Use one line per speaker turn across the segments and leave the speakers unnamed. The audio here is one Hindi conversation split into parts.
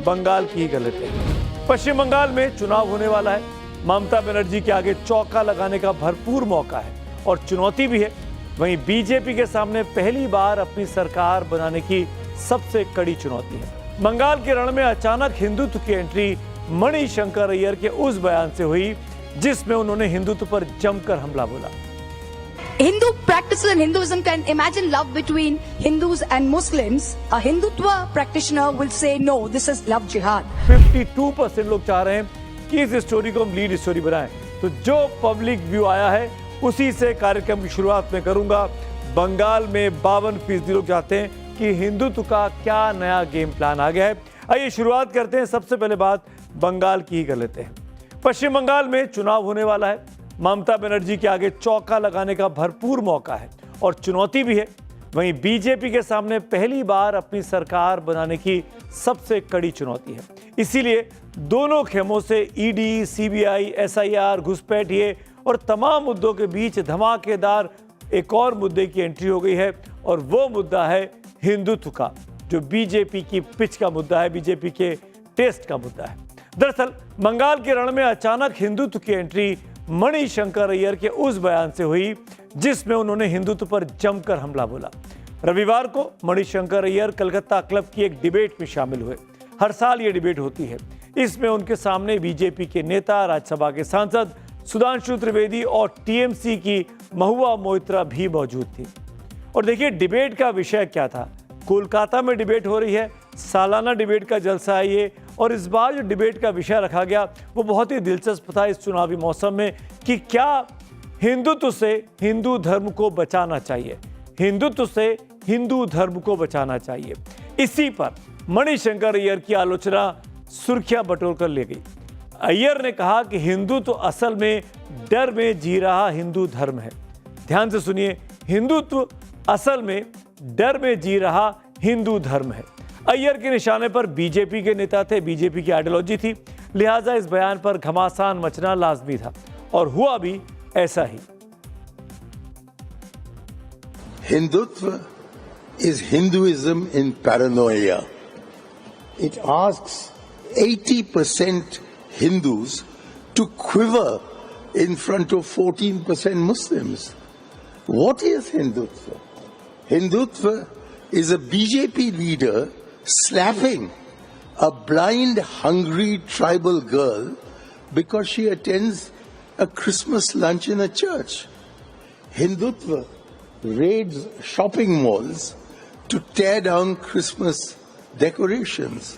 बंगाल की ही गलत है। पश्चिम बंगाल में चुनाव होने वाला है। ममता बनर्जी के आगे चौका लगाने का भरपूर मौका है और चुनौती भी है। वहीं बीजेपी के सामने पहली बार अपनी सरकार बनाने की सबसे कड़ी चुनौती है। बंगाल के रण में अचानक हिंदुत्व की एंट्री मणिशंकर अय्यर के उस बयान से हुई जिसमें उन्होंने हिंदुत्व पर जमकर हमला बोला।
Hindu practices and Hinduism can imagine love between Hindus and Muslims. A Hindutva practitioner will say no, this is love jihad.
52% लोग चाह रहे हैं कि इस स्टोरी को हम लीड स्टोरी बनाएं। तो जो पब्लिक व्यू आया है उसी से कार्यक्रम की शुरुआत में करूंगा। बंगाल में 52% लोग चाहते हैं कि हिंदुत्व का क्या नया गेम प्लान आ गया है। आइए शुरुआत करते हैं। सबसे पहले बात बंगाल की ही गलत है। पश्चिम बंगाल में चुनाव होने वाला है। ममता बनर्जी के आगे चौका लगाने का भरपूर मौका है और चुनौती भी है। वहीं बीजेपी के सामने पहली बार अपनी सरकार बनाने की सबसे कड़ी चुनौती है। इसीलिए दोनों खेमों से ईडी, सीबीआई, एसआईआर, घुसपैठिए और तमाम मुद्दों के बीच धमाकेदार एक और मुद्दे की एंट्री हो गई है और वो मुद्दा है हिंदुत्व का, जो बीजेपी की पिच का मुद्दा है, बीजेपी के टेस्ट का मुद्दा है। दरअसल बंगाल के रण में अचानक हिंदुत्व की एंट्री मणिशंकर अय्यर के उस बयान से हुई जिसमें उन्होंने हिंदुत्व पर जमकर हमला बोला। रविवार को मणिशंकर अय्यर कलकत्ता क्लब की एक डिबेट में शामिल हुए। हर साल ये डिबेट होती है। इसमें उनके सामने बीजेपी के नेता, राज्यसभा के सांसद सुधांशु त्रिवेदी और टीएमसी की महुआ मोइत्रा भी मौजूद थी। और देखिए डिबेट का विषय क्या था। कोलकाता में डिबेट हो रही है, सालाना डिबेट का जलसा है ये। और इस बार जो डिबेट का विषय रखा गया वो बहुत ही दिलचस्प था इस चुनावी मौसम में कि क्या हिंदुत्व से हिंदू धर्म को बचाना चाहिए, हिंदुत्व से हिंदू धर्म को बचाना चाहिए। इसी पर मणिशंकर अय्यर की आलोचना सुर्खियां बटोर कर ले गई। अय्यर ने कहा कि हिंदुत्व असल में डर में जी रहा हिंदू धर्म है। ध्यान से सुनिए, हिंदुत्व असल में डर में जी रहा हिंदू धर्म है। अय्यर के निशाने पर बीजेपी के नेता थे, बीजेपी की आइडियोलॉजी थी, लिहाजा इस बयान पर घमासान मचना लाजमी था और हुआ भी ऐसा ही।
Hindutva is Hinduism in paranoia. It asks 80% Hindus to quiver in front of 14% Muslims. What is Hindutva? Hindutva is a BJP leader slapping a blind, hungry tribal girl because she attends a Christmas lunch in a church. Hindutva raids shopping malls to tear down Christmas decorations.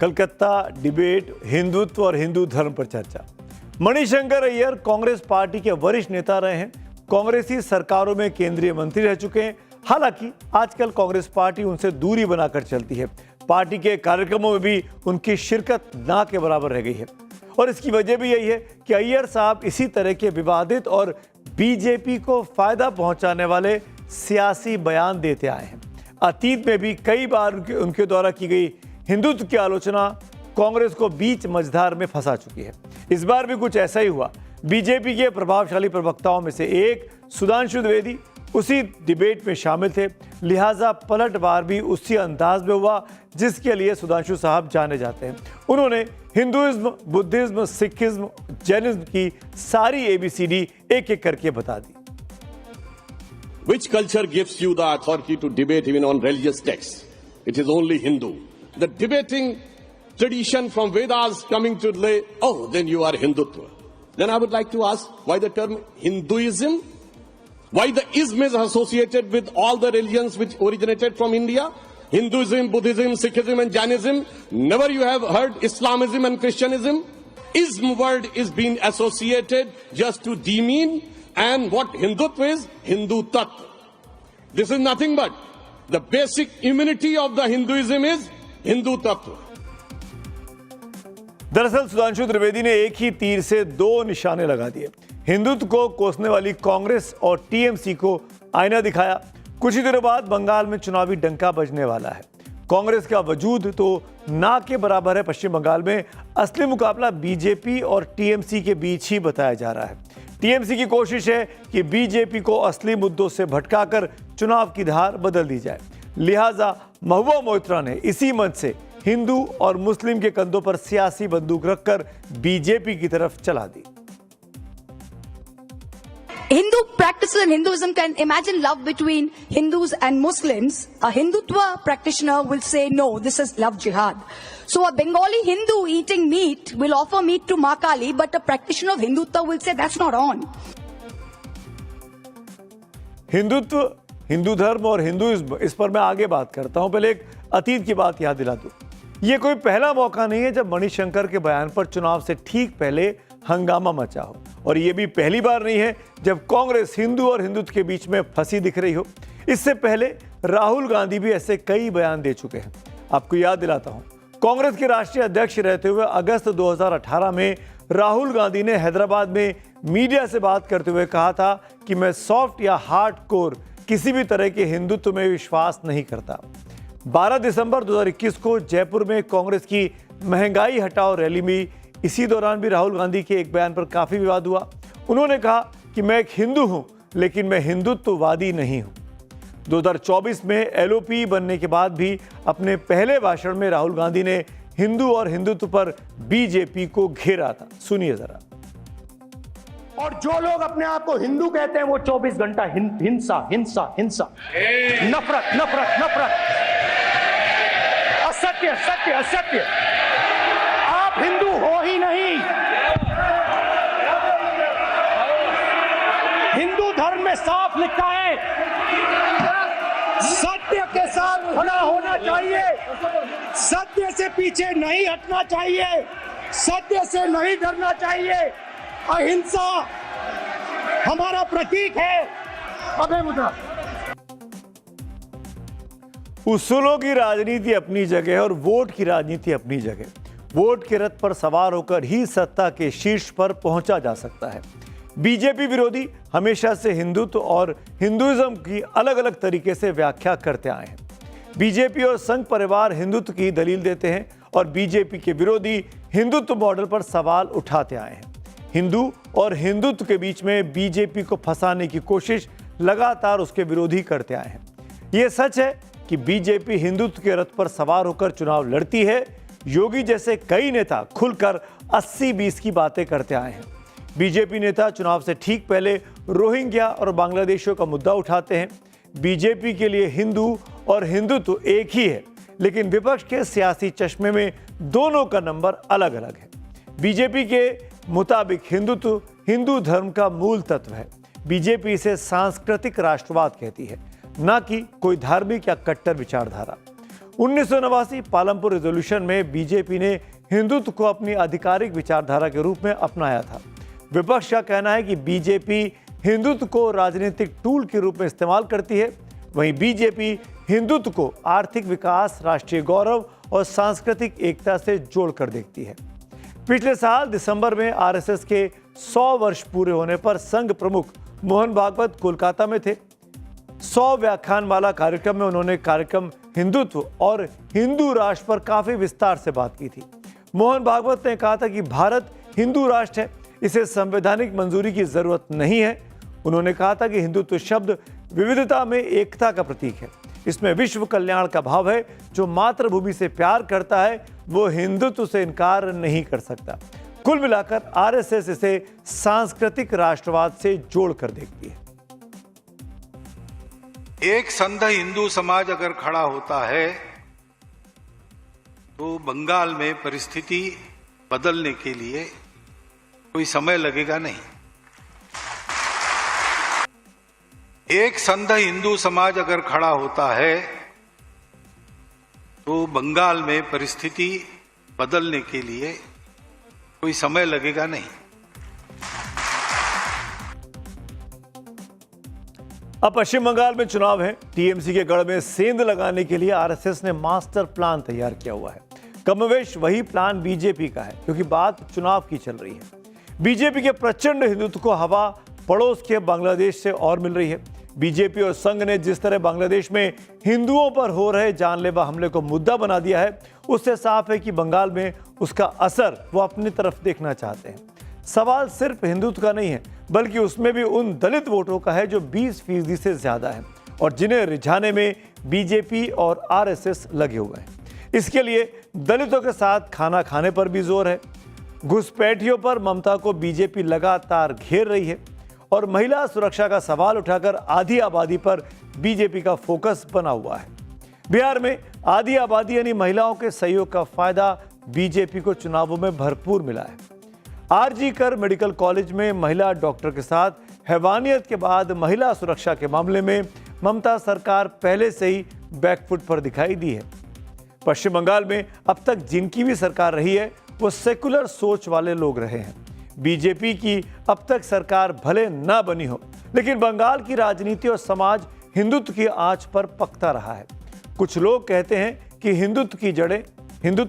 Calcutta debate, Hindutva और हिंदू धर्म पर चर्चा। मणिशंकर अय्यर कांग्रेस पार्टी के वरिष्ठ नेता रहे हैं, कांग्रेसी सरकारों में केंद्रीय मंत्री रह चुके हैं। हालांकि आजकल कांग्रेस पार्टी उनसे दूरी बनाकर चलती है। पार्टी के कार्यक्रमों में भी उनकी शिरकत ना के बराबर रह गई है और इसकी वजह भी यही है कि अय्यर साहब इसी तरह के विवादित और बीजेपी को फायदा पहुंचाने वाले सियासी बयान देते आए हैं। अतीत में भी कई बार उनके द्वारा की गई हिंदुत्व की आलोचना कांग्रेस को बीच मझधार में फंसा चुकी है। इस बार भी कुछ ऐसा ही हुआ। बीजेपी के प्रभावशाली प्रवक्ताओं में से एक सुधांशु द्विवेदी उसी डिबेट में शामिल थे, लिहाजा पलटवार भी उसी अंदाज में हुआ जिसके लिए सुधांशु साहब जाने जाते हैं। उन्होंने हिंदुइज्म, बुद्धिज्म, सिखिज्म, जैनिज्म की सारी ABCD एक एक करके बता दी।
Which culture gives you the authority to debate even on religious texts? It is only Hindu. The debating tradition from Vedas coming to lay, oh, then you are Hindutva. Then I would like to ask why the term Hinduism? Why the ism is associated with all the religions which originated from India? Hinduism, Buddhism, Sikhism and Jainism. Never you have heard Islamism and Christianism? Ism word is being associated just to demean, and what Hindutva is? Hindu Tattva. This is nothing but the basic immunity of the Hinduism is Hindu Tattva.
दरअसल सुधांशु त्रिवेदी ने एक ही तीर से दो निशाने लगा दिए। हिंदुत्व को कोसने वाली कांग्रेस और टीएमसी को आईना दिखाया। कुछ ही दिनों बाद बंगाल में चुनावी डंका बजने वाला है। कांग्रेस का वजूद तो ना के बराबर है पश्चिम बंगाल में। असली मुकाबला बीजेपी और टीएमसी के बीच ही बताया जा रहा है। टीएमसी की कोशिश है कि बीजेपी को असली मुद्दों से भटकाकर चुनाव की धार बदल दी जाए। लिहाजा महुआ मोइत्रा ने इसी मंच से हिंदू और मुस्लिम के कंधों पर सियासी बंदूक रखकर बीजेपी की तरफ चला दी।
Hindu practices in Hinduism can imagine love between Hindus and Muslims. A Hindutva practitioner will say, no, this is love jihad. So a Bengali Hindu eating meat will offer meat to Ma Kali, but a practitioner of Hindutva will say that's not on.
Hindutva, Hindu धर्म और हिंदुइज्म, इस पर मैं आगे बात करता हूं। पहले एक अतीत की बात याद दिला दूं। ये कोई पहला मौका नहीं है जब मणिशंकर के बयान पर चुनाव से ठीक पहले हंगामा मचा हो, और ये भी पहली बार नहीं है जब कांग्रेस हिंदू और हिंदुत्व के बीच में फंसी दिख रही हो। इससे पहले राहुल गांधी भी ऐसे कई बयान दे चुके हैं। आपको याद दिलाता हूं, कांग्रेस के राष्ट्रीय अध्यक्ष रहते हुए अगस्त 2018 में राहुल गांधी ने हैदराबाद में मीडिया से बात करते हुए कहा था कि मैं सॉफ्ट या हार्डकोर किसी भी तरह के हिंदुत्व में विश्वास नहीं करता। 12 दिसंबर 2021 को जयपुर में कांग्रेस की महंगाई हटाओ रैली में इसी दौरान भी राहुल गांधी के एक बयान पर काफी विवाद हुआ। उन्होंने कहा कि मैं एक हिंदू हूं, लेकिन मैं हिंदुत्ववादी नहीं हूं। 2024 में एलओपी बनने के बाद भी अपने पहले भाषण में राहुल गांधी ने हिंदू और हिंदुत्व पर बीजेपी को घेरा था। सुनिए जरा।
और जो लोग अपने आप को हिंदू कहते हैं वो 24 घंटा हिंसा हिंसा हिंसा, नफरत नफरत नफरत, असत्य सत्य असत्य। आप हिंदू हो ही नहीं। हिंदू धर्म में साफ लिखा है, सत्य के साथ खड़ा होना चाहिए, सत्य से पीछे नहीं हटना चाहिए, सत्य से नहीं डरना चाहिए। अहिंसा हमारा प्रतीक है। अभय मुद्रा।
उसूलों की राजनीति अपनी जगह है और वोट की राजनीति अपनी जगह। वोट के रथ पर सवार होकर ही सत्ता के शीर्ष पर पहुंचा जा सकता है। बीजेपी विरोधी हमेशा से हिंदुत्व और हिंदुइज्म की अलग अलग तरीके से व्याख्या करते आए हैं। बीजेपी और संघ परिवार हिंदुत्व की दलील देते हैं और बीजेपी के विरोधी हिंदुत्व मॉडल पर सवाल उठाते आए हैं। हिंदू और हिंदुत्व के बीच में बीजेपी को फंसाने की कोशिश लगातार उसके विरोधी करते आए हैं। यह सच है कि बीजेपी हिंदुत्व के रथ पर सवार होकर चुनाव लड़ती है। योगी जैसे कई नेता खुलकर 80-20 की बातें करते आए हैं। बीजेपी नेता चुनाव से ठीक पहले रोहिंग्या और बांग्लादेशियों का मुद्दा उठाते हैं। बीजेपी के लिए हिंदू और हिंदुत्व एक ही है, लेकिन विपक्ष के सियासी चश्मे में दोनों का नंबर अलग अलग है। बीजेपी के मुताबिक हिंदुत्व हिंदू धर्म का मूल तत्व है। बीजेपी इसे सांस्कृतिक राष्ट्रवाद कहती है, न कि कोई धार्मिक या कट्टर विचारधारा। 1989 पालमपुर रेजोल्यूशन में बीजेपी ने हिंदुत्व को अपनी आधिकारिक विचारधारा के रूप में अपनाया था। विपक्ष का कहना है कि बीजेपी हिंदुत्व को राजनीतिक टूल के रूप में इस्तेमाल करती है। वहीं बीजेपी हिंदुत्व को आर्थिक विकास, राष्ट्रीय गौरव और सांस्कृतिक एकता से जोड़कर देखती है। पिछले साल दिसंबर में आरएसएस के 100 वर्ष पूरे होने पर संघ प्रमुख मोहन भागवत कोलकाता में थे। 100 व्याख्यान वाला कार्यक्रम में उन्होंने कार्यक्रम हिंदुत्व और हिंदू राष्ट्र पर काफी विस्तार से बात की थी। मोहन भागवत ने कहा था कि भारत हिंदू राष्ट्र है, इसे संवैधानिक मंजूरी की जरूरत नहीं है। उन्होंने कहा था कि हिंदुत्व शब्द विविधता में एकता का प्रतीक है। इसमें विश्व कल्याण का भाव है। जो मातृभूमि से प्यार करता है वो हिंदुत्व से इनकार नहीं कर सकता। कुल मिलाकर आरएसएस इसे सांस्कृतिक राष्ट्रवाद से जोड़कर देखती है।
एक संघ हिंदू समाज अगर खड़ा होता है तो बंगाल में परिस्थिति बदलने के लिए कोई समय लगेगा नहीं। एक संघ हिंदू समाज अगर खड़ा होता है तो बंगाल में परिस्थिति बदलने के लिए कोई समय लगेगा नहीं।
अब पश्चिम बंगाल में चुनाव है। टीएमसी के गढ़ में सेंध लगाने के लिए आरएसएस ने मास्टर प्लान तैयार किया हुआ है। कमोवेश वही प्लान बीजेपी का है, क्योंकि बात चुनाव की चल रही है। बीजेपी के प्रचंड हिंदुत्व को हवा पड़ोस के बांग्लादेश से और मिल रही है। बीजेपी और संघ ने जिस तरह बांग्लादेश में हिंदुओं पर हो रहे जानलेवा हमले को मुद्दा बना दिया है, उससे साफ है कि बंगाल में उसका असर वो अपनी तरफ देखना चाहते हैं। सवाल सिर्फ हिंदुत्व का नहीं है, बल्कि उसमें भी उन दलित वोटों का है जो 20% से ज्यादा है और जिन्हें रिझाने में बीजेपी और आरएसएस लगे हुए हैं। इसके लिए दलितों के साथ खाना खाने पर भी जोर है। घुसपैठियों पर ममता को बीजेपी लगातार घेर रही है और महिला सुरक्षा का सवाल उठाकर आधी आबादी पर बीजेपी का फोकस बना हुआ है। बिहार में आधी आबादी यानी महिलाओं के सहयोग का फायदा बीजेपी को चुनावों में भरपूर मिला है। आरजी कर मेडिकल कॉलेज में महिला डॉक्टर के साथ हैवानियत के बाद महिला सुरक्षा के मामले में ममता सरकार पहले से ही बैकफुट पर दिखाई दी है। पश्चिम बंगाल में अब तक जिनकी भी सरकार रही है वो सेकुलर सोच वाले लोग रहे हैं। बीजेपी की अब तक सरकार भले ना बनी हो, लेकिन बंगाल की राजनीति और समाज हिंदुत्व की आंच पर पकता रहा है। कुछ लोग कहते हैं कि हिंदुत्व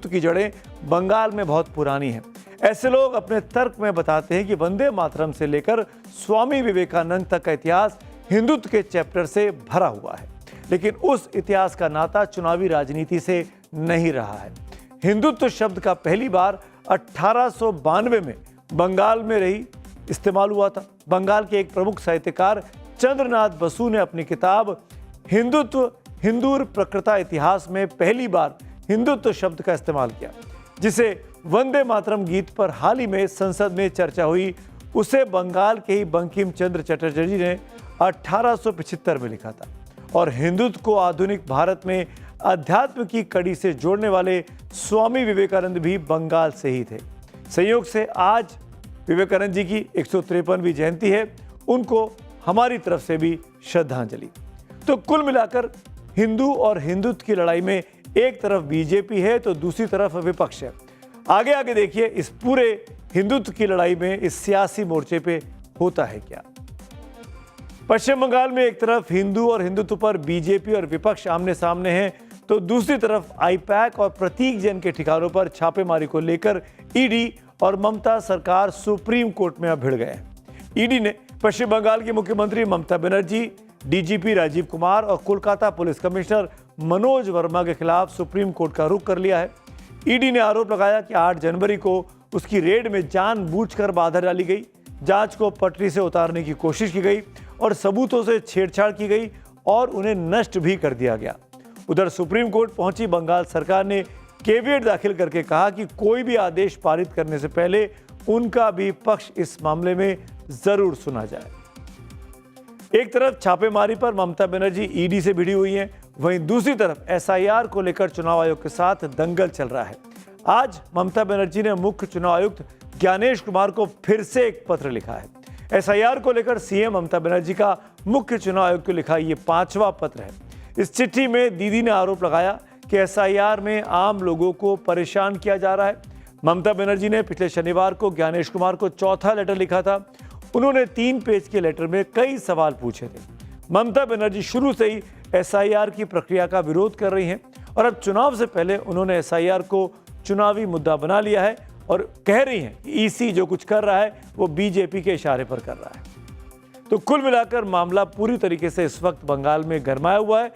की जड़ें बंगाल में बहुत पुरानी हैं। ऐसे लोग अपने तर्क में बताते हैं कि वंदे मातरम से लेकर स्वामी विवेकानंद तक का इतिहास हिंदुत्व के चैप्टर से भरा हुआ है, लेकिन उस इतिहास का नाता चुनावी राजनीति से नहीं रहा है। हिंदुत्व शब्द का पहली बार 1892 में बंगाल में इस्तेमाल हुआ था। बंगाल के एक प्रमुख साहित्यकार चंद्रनाथ बसु ने अपनी किताब हिंदूर प्रकृता इतिहास में पहली बार हिंदुत्व शब्द का इस्तेमाल किया, जिसे वंदे मातरम गीत पर हाल ही में संसद में चर्चा हुई। उसे बंगाल के ही बंकिम चंद्र चटर्जी ने 1875 में लिखा था और हिंदुत्व को आधुनिक भारत में अध्यात्म की कड़ी से जोड़ने वाले स्वामी विवेकानंद भी बंगाल से ही थे। संयोग से आज विवेकानंद जी की 153वीं जयंती है। उनको हमारी तरफ से भी श्रद्धांजलि। तो कुल मिलाकर हिंदू और हिंदुत्व की लड़ाई में एक तरफ बीजेपी है तो दूसरी तरफ विपक्ष है। आगे आगे देखिए इस पूरे हिंदुत्व की लड़ाई में इस सियासी मोर्चे पे होता है क्या। पश्चिम बंगाल में एक तरफ हिंदू और हिंदुत्व पर बीजेपी और विपक्ष आमने सामने हैं, तो दूसरी तरफ आईपैक और प्रतीक जैन के ठिकानों पर छापेमारी को लेकर ईडी और ममता सरकार सुप्रीम कोर्ट में अब भिड़ गए हैं। ईडी ने पश्चिम बंगाल की मुख्यमंत्री ममता बनर्जी, डीजीपी राजीव कुमार और कोलकाता पुलिस कमिश्नर मनोज वर्मा के खिलाफ सुप्रीम कोर्ट का रुख कर लिया है। ईडी ने आरोप लगाया कि 8 जनवरी को उसकी रेड में जानबूझकर बाधा डाली गई, जांच को पटरी से उतारने की कोशिश की गई और सबूतों से छेड़छाड़ की गई और उन्हें नष्ट भी कर दिया गया। उधर सुप्रीम कोर्ट पहुंची बंगाल सरकार ने केवियट दाखिल करके कहा कि कोई भी आदेश पारित करने से पहले उनका भी पक्ष इस मामले में जरूर सुना जाए। एक तरफ छापेमारी पर ममता बनर्जी ईडी से भिड़ी हुई हैं, वहीं दूसरी तरफ एसआईआर को लेकर चुनाव आयोग के साथ दंगल चल रहा है। आज ममता बनर्जी ने मुख्य चुनाव आयुक्त ज्ञानेश कुमार को फिर से एक पत्र लिखा है। एसआईआर को लेकर सीएम ममता बनर्जी का मुख्य चुनाव आयुक्त को लिखा ये 5वां पत्र है। इस चिट्ठी में दीदी ने आरोप लगाया कि एसआईआर में आम लोगों को परेशान किया जा रहा है। ममता बनर्जी ने पिछले शनिवार को ज्ञानेश कुमार को चौथा लेटर लिखा था। उन्होंने 3 पेज के लेटर में कई सवाल पूछे थे। ममता बनर्जी शुरू से ही एसआईआर की प्रक्रिया का विरोध कर रही हैं और अब चुनाव से पहले उन्होंने एसआईआर को चुनावी मुद्दा बना लिया है और कह रही हैं कि ईसी जो कुछ कर रहा है वो बीजेपी के इशारे पर कर रहा है। तो कुल मिलाकर मामला पूरी तरीके से इस वक्त बंगाल में गरमाया हुआ है।